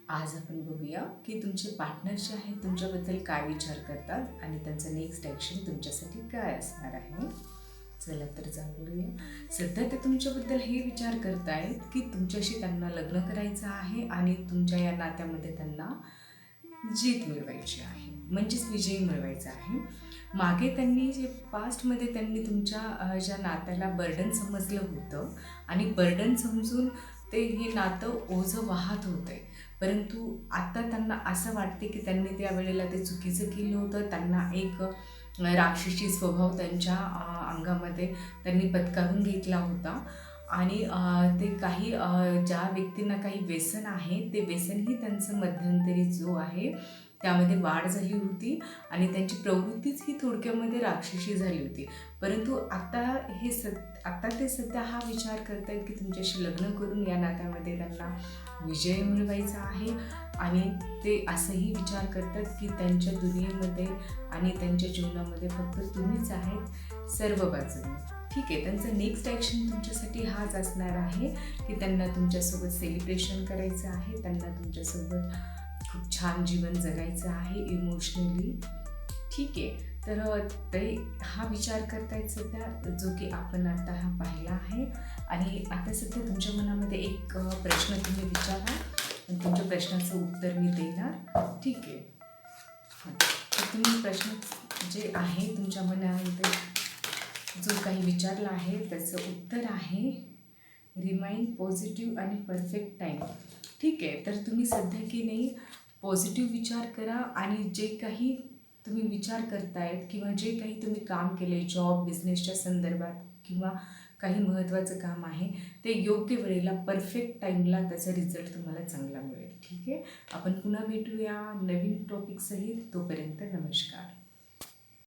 आज आपण बघूया की तुमचे पार्टनर जे आहेत तुमच्याबद्दल काय विचार करतात आणि त्यांचं नेक्स्ट ॲक्शन तुमच्यासाठी काय असणार आहे. चला तर जाऊया. सध्या ते तुमच्याबद्दल हे विचार करतायत की तुमच्याशी त्यांना लग्न करायचं आहे आणि तुमच्या या नात्यामध्ये त्यांना जीत मिळवायची आहे, म्हणजेच विजयी मिळवायचा आहे. मागे त्यांनी जे पास्टमध्ये त्यांनी तुमच्या ज्या नात्याला बर्डन समजलं होतं आणि बर्डन समजून ते हे नातं ओझं वाहत होतं आहे. परंतु आता त्यांना असं वाटते की त्यांनी त्यावेळेला ते चुकीचं केलं होतं. त्यांना एक राक्षसी स्वभाव त्यांच्या अंगामध्ये त्यांनी पत्करून घेतला होता आणि ते काही ज्या व्यक्तींना काही व्यसन आहे ते व्यसनही त्यांचं मध्यंतरी जो आहे त्यामध्ये वाढ झाली होती आणि त्यांची प्रवृत्तीच ही थोडक्यामध्ये राक्षसी झाली होती. परंतु आता ते सध्या हा विचार करत आहेत की तुमच्याशी लग्न करून या नात्यामध्ये त्यांना विजय मिळवायचा आहे आणि ते असंही विचार करतात की त्यांच्या दुनियेमध्ये आणि त्यांच्या जीवनामध्ये फक्त तुम्हीच आहेत सर्व बाजूने. ठीक आहे, त्यांचं नेक्स्ट ॲक्शन तुमच्यासाठी हाच असणार आहे की त्यांना तुमच्यासोबत सेलिब्रेशन करायचं आहे, त्यांना तुमच्यासोबत खूप छान जीवन जगायचं आहे इमोशनली. ठीक आहे, तर ते हा विचार करतायत सध्या, जो की आपण आता हा पाहिला आहे. आणि आता सध्या तुमच्या मनामध्ये एक प्रश्न तुम्ही विचारा आणि तुमच्या प्रश्नाचं उत्तर मी देणार. ठीक आहे, तर तुम्ही प्रश्न जे आहे तुमच्या मनामध्ये जो काही विचारला आहे त्याचं उत्तर आहे रिमाइंड पॉझिटिव्ह आणि परफेक्ट टाईम. ठीक आहे, तर तुम्ही सध्या की नाही पॉझिटिव्ह विचार करा आणि जे काही तुम्ही विचार करतायत किंवा जे काही तुम्ही काम केले जॉब बिझनेसच्या संदर्भात किंवा काही महत्त्वाचं काम आहे ते योग्य वेळेला परफेक्ट टाईमला त्याचा रिझल्ट तुम्हाला चांगला मिळेल. ठीक आहे, आपण पुन्हा भेटूया नवीन टॉपिकसहित. तोपर्यंत नमस्कार.